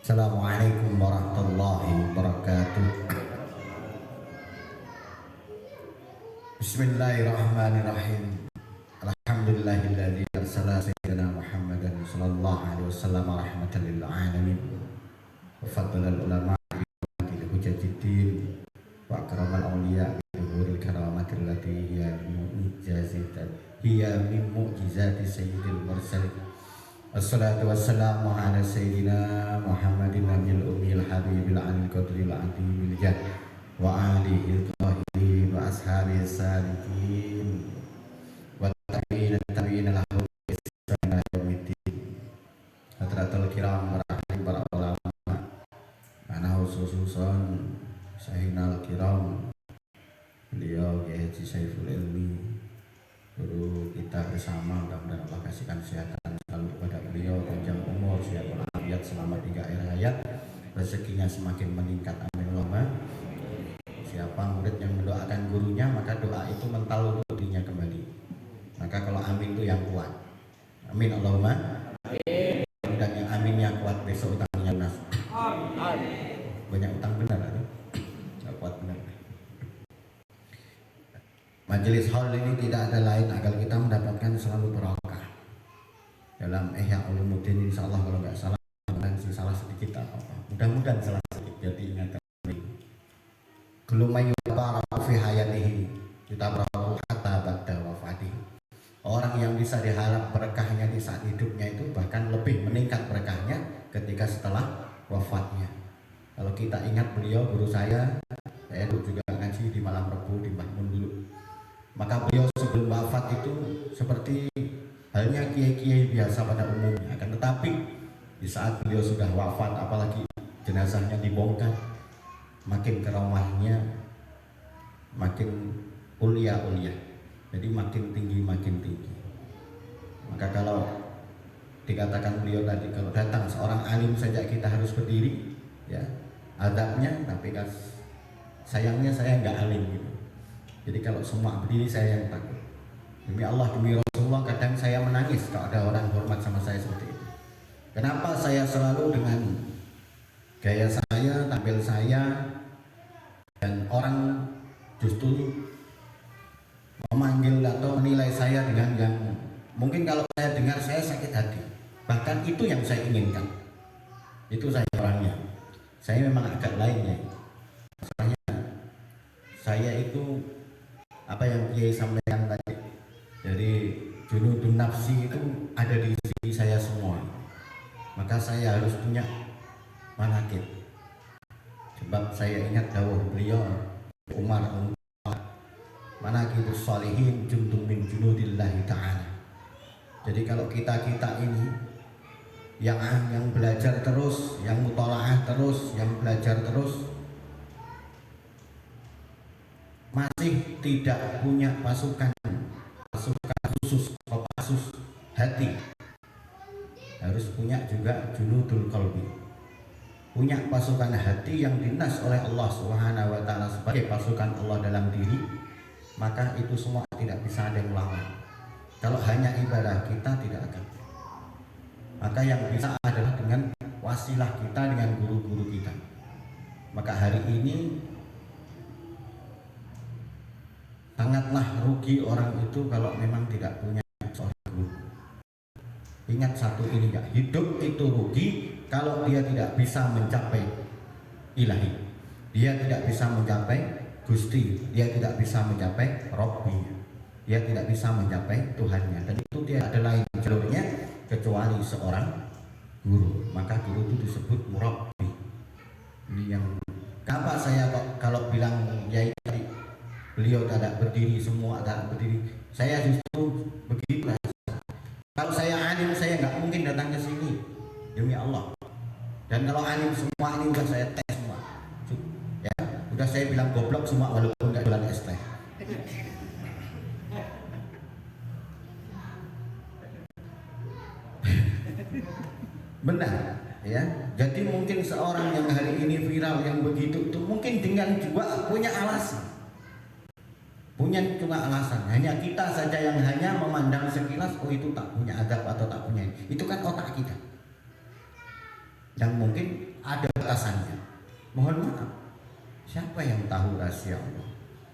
Assalamualaikum warahmatullahi wabarakatuh. Bismillahirrahmanirrahim. Alhamdulillahilladzi arsala sayyidina Muhammadan sallallahu alaihi wasallam rahmatan lil alamin. Wa faddala ulama bi hujjatiddin wa akramal awliya bi dhuhuril karamatil lati hiya min mu'jizati sayyidil mursalin. Assalatu wassalamu ala sayyidina Muhammadin nabiyil ummil habibil alil qadril azimil jad wa alihi tahirin wa ashabihi sadiqin wa tabi'ina lahu bi ihsan ila yaumiddin. Hadratul kiram para ulama ana khususan sahinal kiram beliau Kiai Haji Saiful Ilmi, guru kita bersama. Mudah-mudahan Allah kasihkan kesehatan selalu kepada beliau, panjang umur, sehat walafiat selama 3 akhir hayat, rezekinya semakin meningkat, amin Allahumma. Siapa murid yang mendoakan gurunya, maka doa itu mental untuk dirinya kembali. Maka kalau amin itu yang kuat, amin Allahumma. Dan yang aminnya kuat, besok utangnya lunas. Banyak utang benar kan? Nggak kuat benar. Majelis haul ini tidak ada lain agar kita mendapatkan selalu barokah dalam Ihya Ulumuddin. Insyaallah kalau nggak salah, dan salah sedikit apa, mudah-mudahan salah sedikit, jadi ingatkan belum mayyubara fi hayatihi kita berapa kata ba'da wafatihi. Orang yang bisa diharap berkahnya di saat hidupnya itu bahkan lebih meningkat berkahnya ketika setelah wafatnya. Kalau kita ingat beliau guru saya juga ngaji di Malam Rebu di Mbah Mun dulu. Maka beliau sebelum wafat itu seperti halnya kiai-kiai biasa pada umumnya. Akan tetapi di saat beliau sudah wafat, apalagi jenazahnya dibongkar, makin keramahnya makin ulia. Jadi makin tinggi. Maka kalau dikatakan beliau tadi, kalau datang seorang alim saja kita harus berdiri, ya adabnya, tapi sayangnya saya nggak alim gitu. Jadi kalau semua berdiri saya yang takut. Demi Allah, demi Rasulullah, kadang saya menangis kalau ada orang hormat sama saya seperti itu. Kenapa saya selalu dengan gaya saya, tampil saya, dan orang justru memanggil atau menilai saya dengan yang mungkin kalau saya dengar saya sakit hati. Bahkan itu yang saya inginkan. Itu saya orangnya. Saya memang agak lainnya. Masalahnya saya itu apa yang Kiai sampaikan tadi, jadi junudun nafsi itu ada di diri saya semua. Maka saya harus punya manaqib. Sebab saya ingat dawuh beliau Umar manaqibus sholihin jundun min junudillahi ta'ala. Jadi kalau kita ini yang belajar terus, yang mutalaah terus, yang belajar terus, masih tidak punya pasukan khusus, Kopassus hati, harus punya juga junudul qalbi, punya pasukan hati yang dinas oleh Allah Subhanahu wa ta'ala sebagai pasukan Allah dalam diri. Maka itu semua tidak bisa ada yang melawan. Kalau hanya ibadah kita tidak akan. Maka yang bisa adalah dengan wasilah kita, dengan guru-guru kita. Maka hari ini sangatlah rugi orang itu kalau memang tidak punya seorang guru. Ingat satu ini ya, hidup itu rugi kalau dia tidak bisa mencapai ilahi, dia tidak bisa mencapai Gusti, dia tidak bisa mencapai Robbi, dia tidak bisa mencapai Tuhannya. Dan itu dia ada lain jalurnya kecuali seorang guru. Maka guru itu disebut murabbi. Ini yang kenapa saya kalau bilang ya tadi beliau tidak berdiri, semua tidak berdiri, saya justru begitu. Kalau saya alim, saya nggak mungkin datang ke sini, demi Allah. Dan kalau alim semua ini udah saya tes semua, ya udah saya bilang goblok semua walaupun nggak jualan es teh. Benar, ya. Jadi mungkin seorang yang hari ini viral yang begitu itu mungkin dengan juga punya alasan. Hanya kita saja yang hanya memandang sekilas, oh itu tak punya adab atau tak punya ini. Itu kan otak kita yang mungkin Mohon maaf, siapa yang tahu rahasia Allah?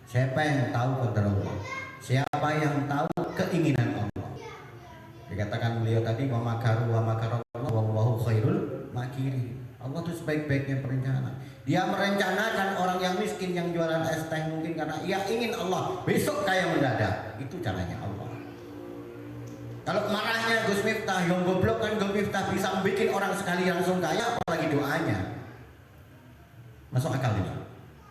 Siapa yang tahu qadar Allah? Siapa yang tahu keinginan Allah? Dikatakan beliau tadi, wa makaru wa makarallahu wallahu khairul makirin. Allah itu sebaik-baiknya perencana. Dia merencanakan orang yang miskin yang jualan es teh mungkin karena ia ingin Allah besok kaya mendadak. Itu caranya Allah. Kalau marahnya Gus Miftah, yang goblok kan Gus Miftah bisa bikin orang sekali langsung kaya, apalagi doanya. Masuk akal ini.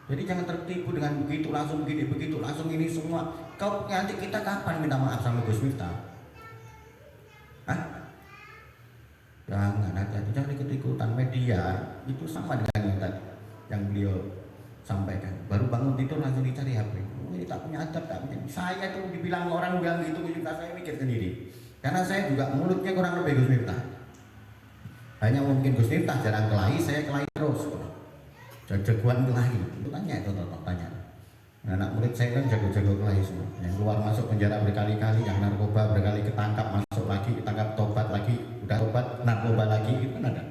Jadi jangan tertipu dengan begitu langsung begini, begitu langsung ini semua. Kau nanti kita kapan minta maaf sama Gus Miftah? Hah? Jangan, hati-hati, jangan ikut-ikutan. Media itu sama dengan yang tadi yang beliau sampaikan. Baru bangun tidur langsung dicari HP. Oh, ini tak punya adab, tak punya. Saya tuh dibilang orang bilang gitu, saya mikir sendiri. Karena saya juga mulutnya kurang lebih Gus Miftah. Hanya mungkin Gus Miftah jarang kelahi, saya kelahi terus. Jagoan kelahi. Itu tanya itu tanya. Anak murid saya kan jago-jago kelahi semua. Yang keluar masuk penjara berkali-kali, yang narkoba berkali ketangkap, masuk lagi, ketangkap, tobat lagi, udah tobat, narkoba lagi, itu kan ada.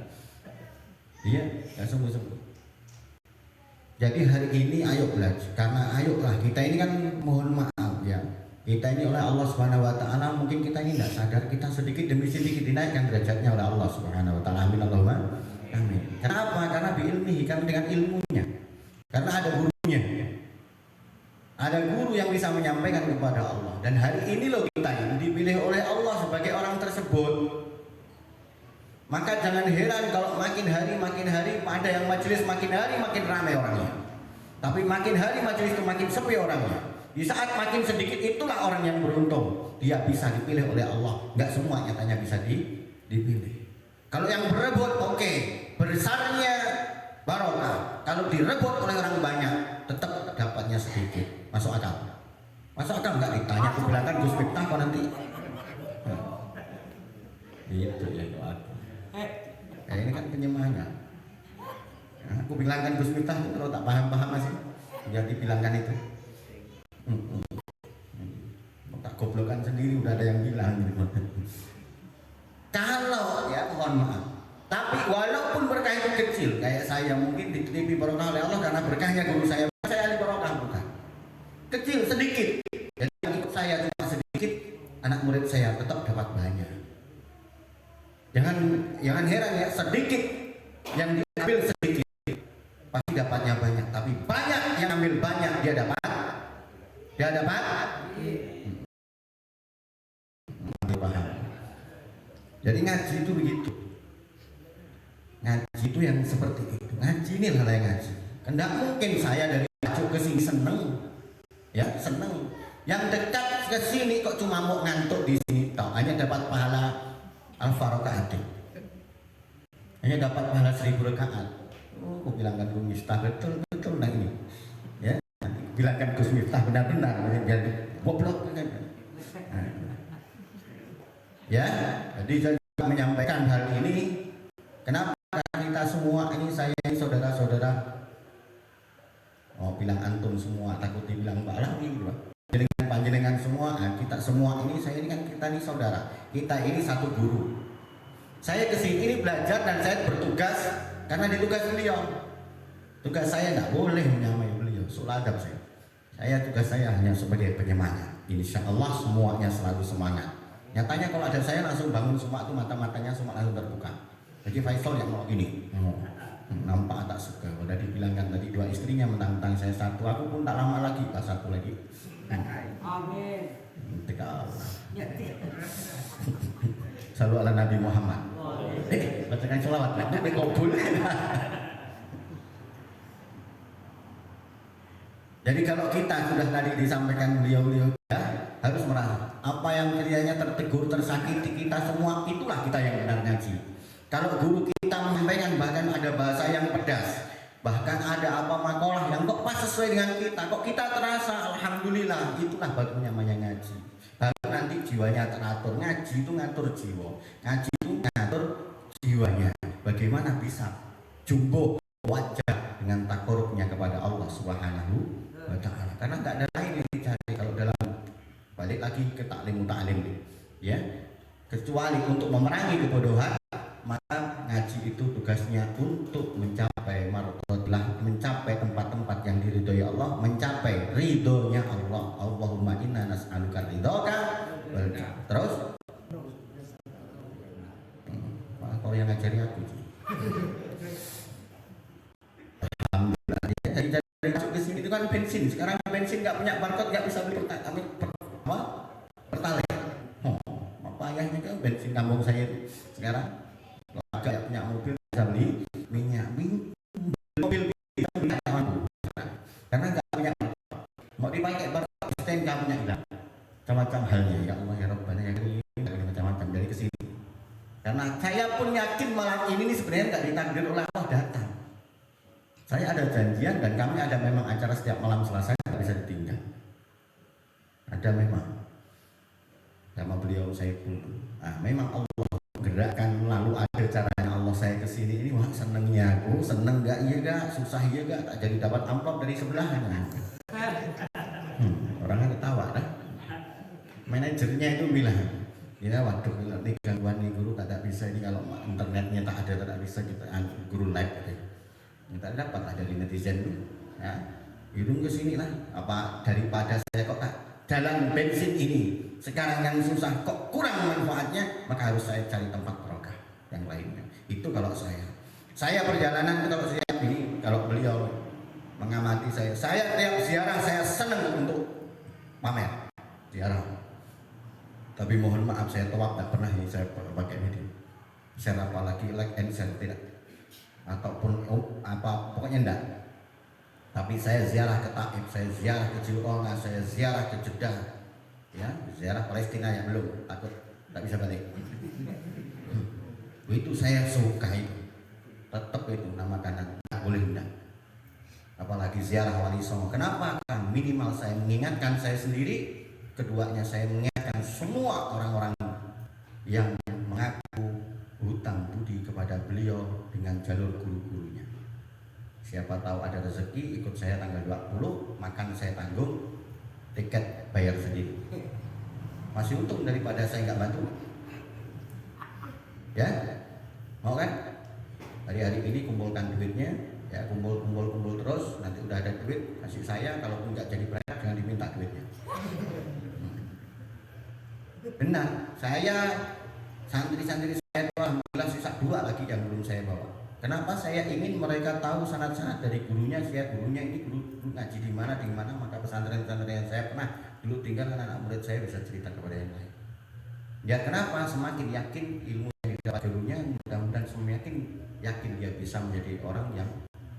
Iya, nggak sembuh-sembuh. Jadi hari ini ayo belajar, karena ayolah kita ini kan mohon maaf ya. Kita ini oleh Allah Subhanahu wa taala mungkin kita ini tidak sadar, kita sedikit demi sedikit dinaikkan derajatnya oleh Allah Subhanahu wa taala. Amin Allahumma amin. Kenapa? Karena biilmihi, karena dengan ilmunya. Karena ada gurunya. Ada guru yang bisa menyampaikan kepada Allah. Dan hari ini loh kita ini dipilih oleh Allah sebagai orang tersebut. Maka jangan heran kalau makin hari ada yang majelis makin hari makin ramai orangnya. Tapi makin hari majelis itu makin sepi orangnya. Di saat makin sedikit itulah orang yang beruntung. Dia bisa dipilih oleh Allah. Enggak semua nyatanya bisa dipilih. Kalau yang berebut oke, besarnya barokah. Kalau direbut oleh orang banyak tetap dapatnya sedikit. Masuk akal? Masuk akal nggak ditanya? Aku bilang kan Gus Miftah kok nanti. Itu ya doa. Ini kan penyemangat. Aku bilang kan Gus Miftah kalau tak paham masih. Biar dibilangkan itu. Tak goblokan sendiri udah ada yang bilang gitu. Kalau ya mohon maaf. Tapi walaupun berkah itu kecil, kayak saya mungkin dititipi barokah oleh Allah karena berkahnya guru saya ahli barokah bukan. Kecil sedikit. Jadi yang ikut saya cuma sedikit, anak murid saya tetap dapat banyak. Jangan heran ya, sedikit yang diambil sedikit pasti dapatnya banyak, tapi banyak yang ambil banyak dia dapat. Paham. Jadi ngaji itu begitu. Ngaji itu yang seperti itu. Ngaji ini hal yang ngaji. Tidak mungkin saya dari Acuk ke sini seneng. Ya, seneng. Yang dekat ke sini kok cuma mau ngantuk di sini, tahu hanya dapat pahala al-farakaat. Hanya dapat pahala 1000 rakaat. Oh, aku bilangkan Gus Miftah betul nah ini. Ya, bilangkan Gus Miftah benar-benar jadi goblok kan. Ya, jadi saya menyampaikan hal ini. Kenapa? Karena kita semua ini, saya ini saudara-saudara. Oh, bilang antum semua, takut dibilang Mbak Lawi gitu. Dengan panjenengan semua, kita semua ini, saya ini kan kita ini saudara. Kita ini satu guru. Saya kesini ini belajar dan saya bertugas karena ditugas beliau. Tugas saya tidak boleh menyamai beliau, soal adab saya. Tugas saya hanya sebagai penyemangat. Insya Allah semuanya selalu semangat. Nyatanya kalau ada saya langsung bangun semua itu mata-matanya semua langsung terbuka. Jadi Faisal yang mau ini, nampak tak suka. Udah dibilangkan tadi 2 istrinya mentang-mentang saya 1, aku pun tak lama lagi pas 1 lagi. Amin. Tiga Allah. Selalu ala Nabi Muhammad. Bacakan sholawat, nanti kabul. Jadi kalau kita sudah tadi disampaikan beliau-beliau ya, harus merasa apa yang kiranya tertegur, tersakiti kita semua, itulah kita yang benar ngaji. Kalau guru kita menyampaikan bahkan ada bahasa yang pedas, bahkan ada apa makalah yang kok pas sesuai dengan kita, kok kita terasa alhamdulillah, itulah bagian namanya ngaji. Baru nanti jiwanya teratur. Ngaji itu ngatur jiwa, ngaji itu ngatur jiwanya. Bagaimana bisa jumbo wajah dengan takorubnya kepada Allah Subhanahu wa ta'ala. Karena tidak ada lain yang dicari kalau dalam, balik lagi ke taklim ya, kecuali untuk memerangi kebodohan. Maka ngaji itu tugasnya untuk mencapai martabatillah yang ngajari aku. Alhamdulillah. Jadi dari masuk ke sini itu kan bensin. Sekarang bensin nggak punya barcode, nggak bisa beli pertalite. Oh, apa ayahnya kan bensin kampung saya itu. Sekarang kalau agak punya mobil bisa beli minyak, mobil bisa beli mampu. Karena nggak punya mau dipakai barcode, STNK punya hilang. Macam-macam halnya ya Allah ya Rabbana ya Karim, macam-macam dari kesini. Karena saya pun yakin malam ini sebenarnya nggak ditakdir oleh Allah datang. Saya ada janjian dan kami ada memang acara setiap malam Selasa, nggak bisa ditinggal. Ada memang sama beliau saya pun. Nah, memang Allah gerakkan lalu ada caranya Allah saya kesini ini. Wah senengnya aku, seneng nggak iya gak, susah iya gak, tak jadi dapat amplop dari sebelahnya. Orangnya ketawa kan? Manajernya itu bilang, ya waduh nanti gangguan nih guru tak bisa ini kalau internetnya tak ada tak bisa kita guru live gitu. Kita dapat lah dari netizen itu, ya hidung ke sini lah. Apa daripada saya kok tak jalan bensin ini sekarang yang susah kok kurang manfaatnya, maka harus saya cari tempat barokah yang lainnya. Itu kalau saya perjalanan kalau saya ini kalau beliau mengamati saya tiap ziarah saya senang untuk pamer ziarah. Tapi mohon maaf saya tawaf tak pernah ini saya pakai media. Share apalagi like and share tidak. Ataupun apa pokoknya enggak. Tapi saya ziarah ke Taif, saya ziarah ke Jirona, saya ziarah ke Jeddah, ya ziarah Palestina yang belum takut tak bisa balik. Itu saya suka itu, tetap itu nama kanan tak boleh enggak. Apalagi ziarah Wali Songo. Kenapa? Kan minimal saya mengingatkan saya sendiri, keduanya saya mengingatkan semua orang-orang yang mengaku hutang budi kepada beliau dengan jalur guru-gurunya. Siapa tahu ada rezeki ikut saya tanggal 20, makan saya tanggung, tiket bayar sendiri. Masih untung daripada saya nggak bantu. Ya, mau kan? Hari-hari ini kumpulkan duitnya, ya kumpul terus. Nanti udah ada duit kasih saya. Kalaupun nggak jadi berangkat jangan diminta duitnya. Benar, saya santri-santri saya itu alhamdulillah sisa 2 lagi yang belum saya bawa. Kenapa saya ingin mereka tahu sanad-sanad dari gurunya, gurunya ini guru ngaji di mana, maka pesantren-pesantren yang saya pernah dulu tinggal anak murid saya bisa cerita kepada yang lain. Ya kenapa? Semakin yakin ilmu yang didapat gurunya, mudah-mudahan semakin yakin dia bisa menjadi orang yang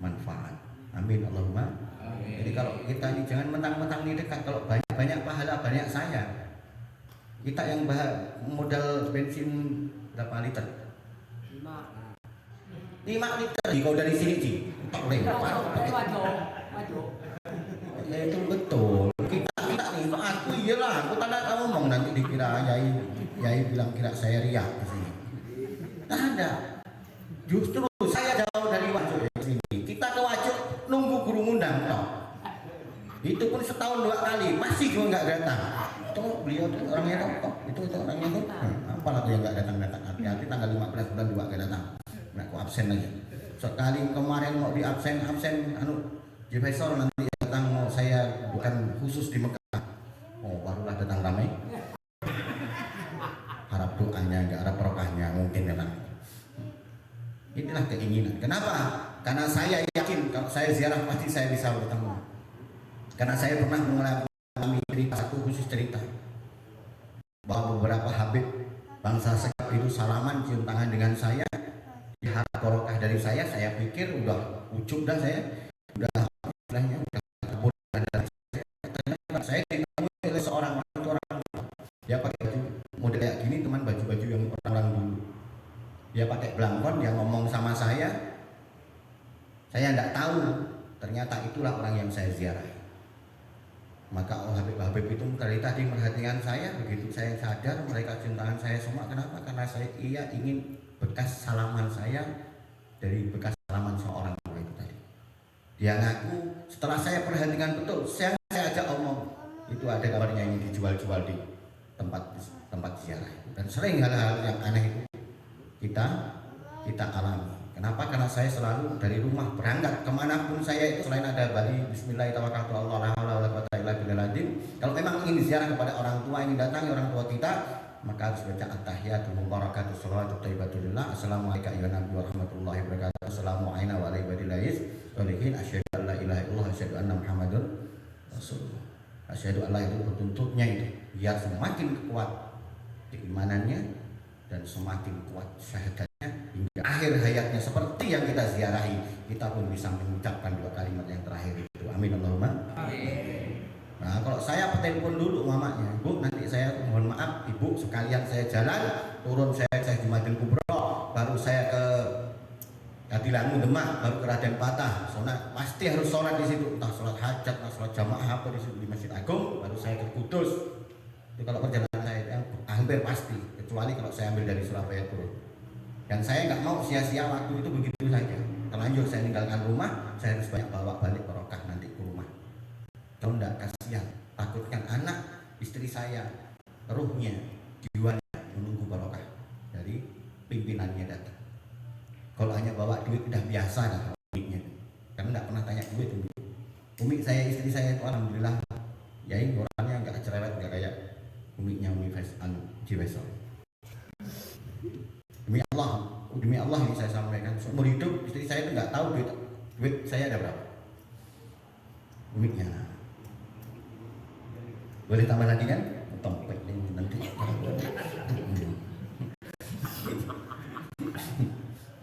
manfaat. Amin Allahumma. Amin. Jadi kalau kita ini jangan mentang-mentang ini dekat, kalau banyak pahala banyak saya. Kita yang modal bensin berapa liter? 5 liter. Kalau dari sini sih, tak lempar. Ya itu betul. Kita nih, aku iyalah. Aku tanda kamu ngomong nanti dikira yai bilang kira saya riak di sini. Nah, ada. Justru saya jauh dari Wajuk di sini. Kita ke Wajuk nunggu guru ngundang. Itu pun setahun 2 kali masih juga nggak datang. Itu beliau tuh orangnya kok. Itu orangnya tuh. Apalagi yang nggak datang. Hati-hati tanggal 15 bulan 2 nggak datang. Aku absen lagi. Sekali kemarin mau di absen Profesor nanti datang mau saya bukan khusus di Mekah. Oh barulah datang ramai. Harap doanya enggak harap berkahnya mungkin datang. Inilah keinginan. Kenapa? Karena saya yakin kalau saya ziarah pasti saya bisa bertemu. Karena saya pernah mengalami satu khusus cerita bahwa beberapa habib bangsa Sekap itu salaman cium tangan dengan saya. Harap barokah dari saya pikir udah ujub dah saya udah istilahnya udah saya ditemui oleh seorang orang dia pakai baju model kayak gini teman baju-baju yang orang dulu dia pakai belangkon dia ngomong sama saya tidak tahu ternyata itulah orang yang saya ziarah. Maka Habib itu dari tadi merhatikan saya begitu saya sadar mereka cium tangan saya semua. Kenapa? Karena saya ingin bekas salaman saya dari bekas salaman seorang tua itu tadi. Dia ngaku setelah saya perhatikan betul, saya ajak omong itu ada kabarnya ini dijual-jual di tempat ziarah. Dan sering hal-hal yang aneh itu kita alami. Kenapa? Karena saya selalu dari rumah berangkat kemanapun saya itu selain ada Bali Bismillahirrahmanirrahim. Kalau memang ingin ziarah kepada orang tua ingin datang orang tua kita maka harus baca at-tahiyatul mubarakatuh shalawatut thayyibatulillah. Assalamualaikum warahmatullahi wabarakatuh. Assalamualaikum warahmatullahi wabarakatuh. Asyhadu an la ilaha illallah, asyhadu anna Muhammadun Rasulullah. Asyhadu an la itu petuntutnya itu biar semakin kuat keimanannya dan semakin kuat syahadatnya hingga akhir hayatnya seperti yang kita ziarahi, kita pun bisa mengucapkan dua kalimat yang terakhir itu. Amin Allahumma. Amin. Nah, kalau saya telepon dulu mamanya, Bu, nanti saya mohon maaf Ibu sekalian saya jalan turun saya di Madinah Kubro, baru saya ke Kadilangu Demak, baru ke Raden Patah. Soalnya pasti harus sholat di situ, entah sholat hajat, entah sholat jamaah apa di situ di Masjid Agung, baru saya ke Kudus. Itu kalau perjalanan saya yang hampir pasti, kecuali kalau saya ambil dari Surabaya turun. Dan saya nggak mau sia-sia waktu itu begitu saja. Terlanjur saya meninggalkan rumah, saya harus banyak bawa balik barokah nanti ke rumah. Kalau enggak kasihan, takutkan anak, istri saya, ruhnya, jiwanya menunggu barokah dari pimpinannya datang. Kalau hanya bawa duit udah biasa dah uminya, karena enggak pernah tanya duit umi. Umi saya, istri saya itu alhamdulillah, ya ini orangnya enggak cerewet, enggak kayak uminya Umi Jiwesol. Demi Allah ini saya sampaikan, seumur hidup istri saya itu enggak tahu duit saya ada berapa. Uminya. Boleh tambah lagi kan? Tompek nanti.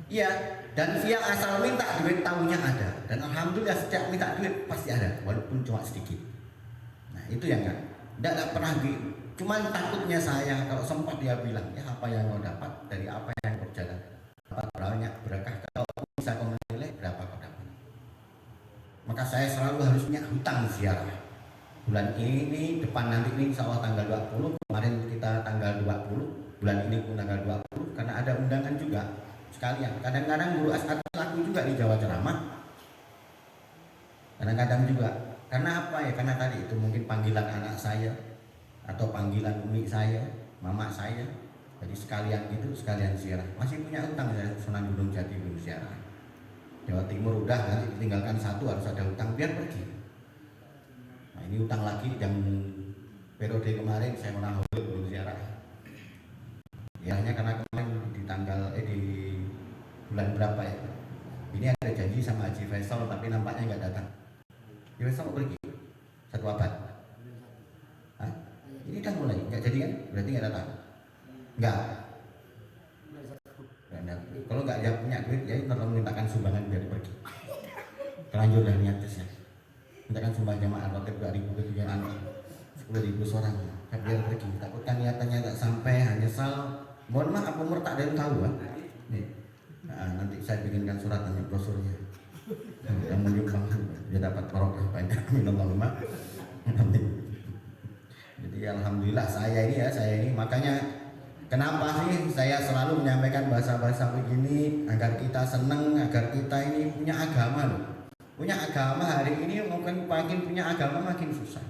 Iya, dan dia asal minta duit tahunya ada, dan alhamdulillah setiap minta duit pasti ada, walaupun cuma sedikit. Nah itu yang enggak pernah cuman takutnya saya kalau sempat dia bilang ya apa yang kau dapat dari apa yang berjalan, apa banyak berkah kalau bisa kau menilai berapa kau dapat. Maka saya selalu harus punya hutang ziarah. Bulan ini, depan nanti ini insya Allah tanggal 20, kemarin kita tanggal 20, bulan ini pun tanggal 20, karena ada undangan juga sekalian. Kadang-kadang guru asal laku juga di Jawa Ceramah. Kadang-kadang juga, karena apa ya? Karena tadi itu mungkin panggilan anak saya atau panggilan umi saya, mama saya. Jadi sekalian gitu, sekalian ziarah. Masih punya utang saya Sunan Gunung Jati belum ziarah. Jawa Timur udah, nanti ditinggalkan satu harus ada utang biar pergi. Nah ini utang lagi yang periode kemarin saya menahan belum ziarah. Ya hanya karena kemarin di tanggal di bulan berapa ya? Ini ada janji sama Haji Faisal tapi nampaknya nggak datang. Haji Faisal pergi satu abad. Hah? Ini udah mulai nggak jadi kan? Berarti nggak datang? Nggak. Kalau nggak dia punya duit ya tolong mintakan sumbangan biar pergi. Terlanjur dan niatnya. Mintakan sumbang jamaah rotib 2.000 ke 10.000 seorang biar pergi. Takutkan niatannya tak sampai hanya sal. Mohon maaf umur tak ada yang tahu kan? Nih. Nah, nanti saya bikinkan surat tanya brosurnya. Yang menyumbang dia dapat barokah banyak. Minallahumma. Amin. Jadi alhamdulillah saya ini makanya kenapa sih saya selalu menyampaikan bahasa-bahasa begini agar kita senang, agar kita ini punya agama loh. Punya agama hari ini mungkin makin punya agama makin susah.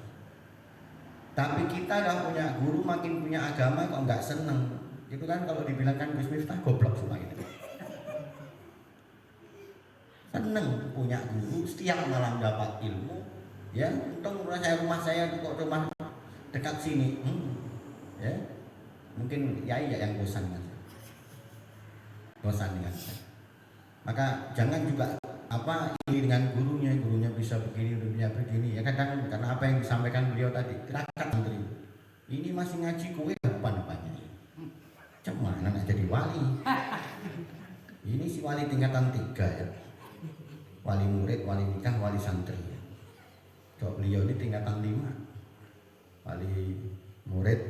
Tapi kita kalau punya guru makin punya agama kok nggak seneng. Itu kan kalau dibilangkan Gus Miftah goblok semua gitu. Seneng punya guru setiap malam dapat ilmu. Ya, untung rumah saya kok rumah dekat sini. Ya. Mungkin ya yang bosan kan. Bosan dengan saya. Maka jangan juga ini dengan gurunya bisa begini, gurunya begini ya kadang karena apa yang disampaikan beliau tadi tirakat santri ini masih ngaji kue depannya cuma anak jadi wali ini si wali tingkatan 3 ya wali murid, wali nikah, wali santri kalau beliau ini tingkatan 5 wali murid,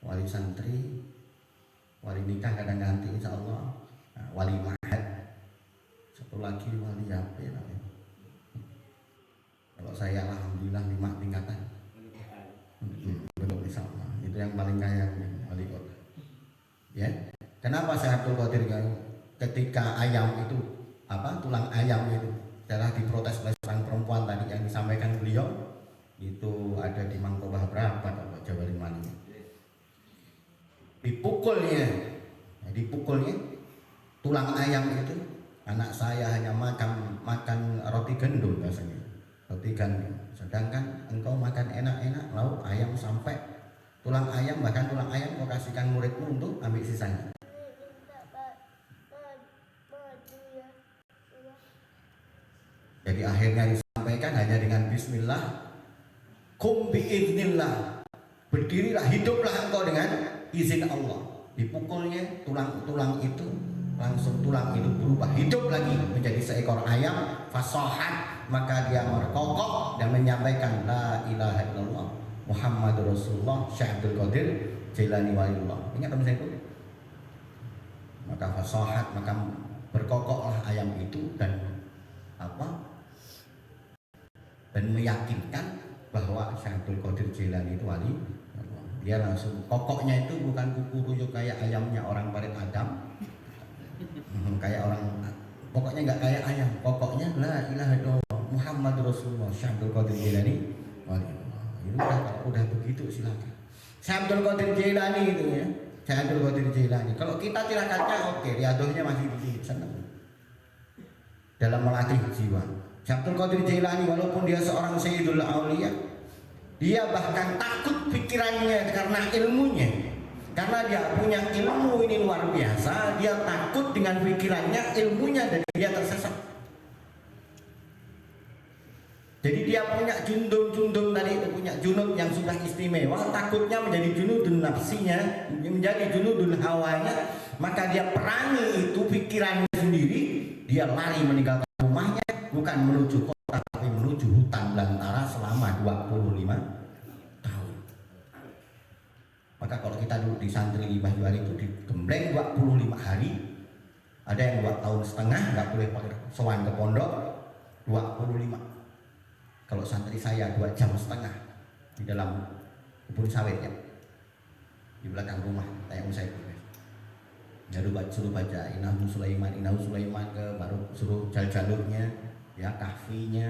wali santri, wali nikah kadang ganti insya Allah wali mahad satu lagi wali apa ya namanya? Kalau saya alhamdulillah 5 tingkatan. Belum sama. Itu yang paling kaya wali kota. Ya. Kenapa saya Abdul Qadir ketika ayam itu tulang ayam itu telah diprotes oleh seorang perempuan tadi yang disampaikan beliau itu ada di Mangkobah berapa Pak Jawa Limani. Dipukulnya tulang ayam itu anak saya hanya makan roti gandum biasanya roti gandum sedangkan engkau makan enak-enak lauk ayam sampai Tulang ayam, bahkan tulang ayam kau kasihkan muridmu untuk ambil sisanya. Jadi akhirnya disampaikan hanya dengan bismillah, kum biiznillah, berdirilah, hiduplah engkau dengan izin Allah. Dipukulnya tulang-tulang itu, langsung tulang itu berubah hidup lagi menjadi seekor ayam. Fasohat, maka dia merkokok dan menyampaikan la ilaha illallah Muhammadur Rasulullah Syekh Abdul Qadir Jailani Waliullah. Ingat teman saya itu? Maka fasohat, maka berkokoklah ayam itu dan apa? Dan meyakinkan bahwa Syekh Abdul Qadir Jailani itu wali. Dia langsung kokoknya itu bukan kuku kayak ayamnya orang Parit Adam, kayak orang, pokoknya nggak kayak ayam, pokoknya la ilaha illallah Muhammad Rasulullah Syekh Abdul Qadir Jailani wali. Ini udah begitu silakan. Syekh Abdul Qadir Jailani itu ya, Syekh Abdul Qadir Jailani. Kalau kita tirakatnya oke, riadohnya masih di sana dalam melatih jiwa. Syekh Abdul Qadir Jailani walaupun dia seorang Sayyidul Auliya, dia bahkan takut pikirannya karena ilmunya. Karena dia punya ilmu ini luar biasa, dia takut dengan pikirannya, ilmunya, dan dia tersesat. Jadi dia punya jundung tadi itu, punya junud yang sudah istimewa, takutnya menjadi junudun nafsinya, menjadi junudun hawanya, maka dia perangi itu pikirannya sendiri, dia lari meninggalkan rumahnya, bukan menuju kota tapi menuju hutan belantara selama 25 tahun. Maka kalau kita dulu di santri Lima Juari itu digembleng 25 hari, ada yang 2 tahun setengah nggak boleh pakai sowan ke pondok 25. Kalau santri saya 2 jam setengah di dalam kebun sawit ya, di belakang rumah kayak saya. Baru suruh baca Innahu Sulaiman ke, baru suruh jalurnya ya, kahfinya,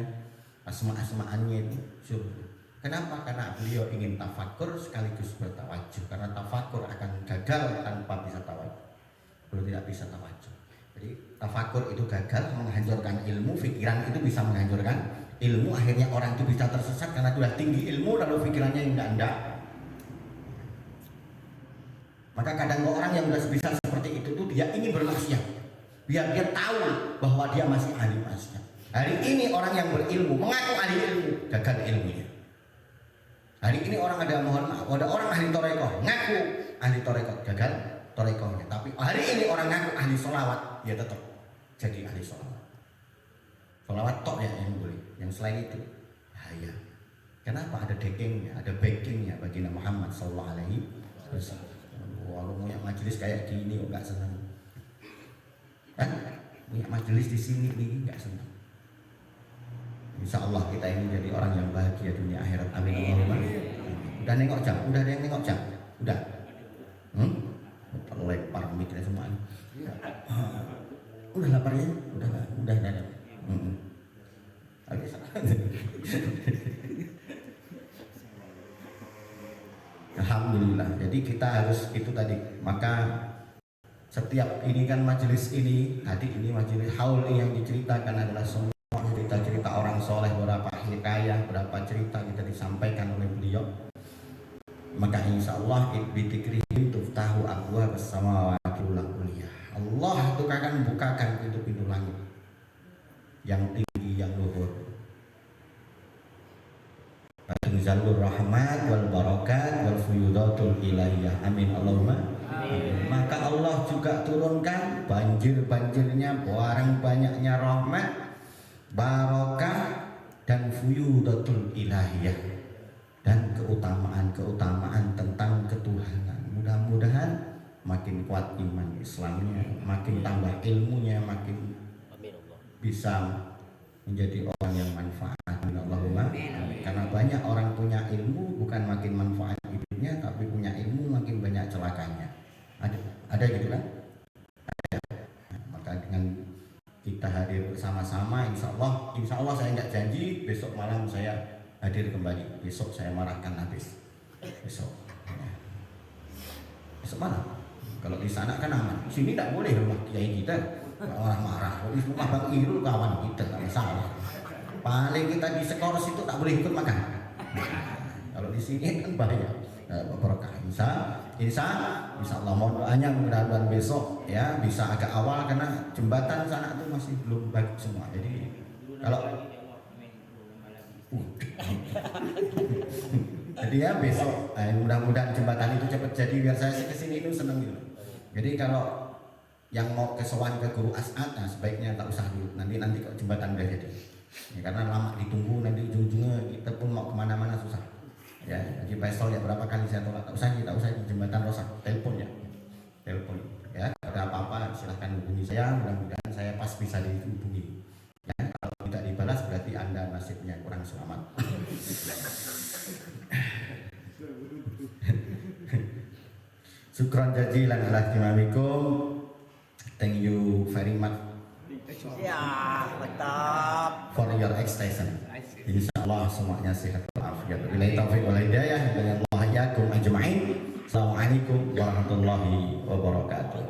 asma-asmaannya itu suruh. Kenapa? Karena beliau ingin tafakur sekaligus bertawajuh. Karena tafakur akan gagal tanpa bisa tawajuh. Beliau tidak bisa tawajuh. Jadi tafakur itu gagal, menghancurkan ilmu, pikiran itu bisa menghancurkan ilmu. Akhirnya orang itu bisa tersesat karena sudah tinggi ilmu lalu pikirannya indah-indah. Maka kadang orang yang sudah bisa seperti itu tuh dia ingin bermaksiat biar dia tahu bahwa dia masih ahli maksiat. Hari ini orang yang berilmu mengaku ahli ilmu, gagal ilmunya. Hari ini orang ada, mohon maaf, ada orang ahli torekoh ngaku ahli torekoh, gagal torekohnya. Tapi hari ini orang ngaku ahli sholawat, dia tetap jadi ahli sholawat. Sholawat tok ya yang boleh, yang selain itu bahaya. Kenapa? Ada backingnya, ada backingnya bagi Nabi Muhammad Sallallahu Alaihi Wasallam. Kalau punya majelis kayak gini kok nggak senang, kan? Punya majelis di sini nih nggak senang. Insya Allah kita ini jadi orang yang bahagia dunia akhirat. Amin Allahumma. Udah nengok jam? Udah ada yang nengok jam? Udah? Terlempar mikirnya semua. Udah lapar ya? Udah. Alhamdulillah. Jadi kita harus itu tadi. Maka setiap ini kan majelis ini tadi, ini majelis haul yang diceritakan adalah semua cerita-cerita orang soleh, berapa hikayah, berapa cerita kita disampaikan oleh beliau. Maka insya Allah bidikrihim tuftahu abwaab as-samawati wal kuliah. Allah itu akan bukakan pintu-pintu langit yang tinggi, yang luhur. Tunzalur rahmat wal barakat wal fuyudatul ilahiyah. Amin Allahumma. Amin. Maka Allah juga turunkan banjir-banjirnya, barang banyaknya rahmat, barakah dan fuyudatul ilahiyah, dan keutamaan tentang ketuhanan. Mudah-mudahan makin kuat iman Islamnya, makin tambah ilmunya, makin bisa menjadi orang yang manfaat. Allahumma. Karena banyak orang punya ilmu bukan makin manfaat hidupnya, tapi punya ilmu makin banyak celakanya. Ada gitu kan? Ada. Maka dengan kita hadir bersama-sama, insya Allah saya nggak janji besok malam saya hadir kembali. Besok saya marahkan habis. Besok malam. Kalau di sana kan aman. Di sini tidak boleh rumah kiai kita marah-marah. Kalau di rumah Bang Irul kawan kita tak masalah. Paling kita di skors itu tak boleh ikut makan. Kalau di sini kan bahaya. berkah. Insya Allah mohon doanya mudah-mudahan besok ya bisa agak awal karena jembatan sana tuh masih belum bagus semua. Jadi kalau jadi ya besok mudah-mudahan jembatan itu cepat jadi biar saya kesini itu seneng gitu. Jadi kalau yang mau kesowan ke Guru As'atnya sebaiknya tak usah dulu, nanti kok jembatan udah jadi ya, karena lama ditunggu nanti ujung-ujungnya kita pun mau kemana-mana susah ya. Jadi Faisal ya berapa kali saya tolak, tak usah di jembatan rusak, telepon ya ada apa-apa silahkan hubungi saya, mudah-mudahan saya pas bisa dihubungi ya. Kalau tidak dibalas berarti Anda nasibnya kurang selamat. Syukran jazilan ala ihtimamikum. Thank you very much. Ya, mantap. For your extension. Insyaallah semuanya sehat walafiat. Billahi taufiq wal hidayah. Wa Allah yakum ajma'in. Assalamualaikum warahmatullahi wabarakatuh.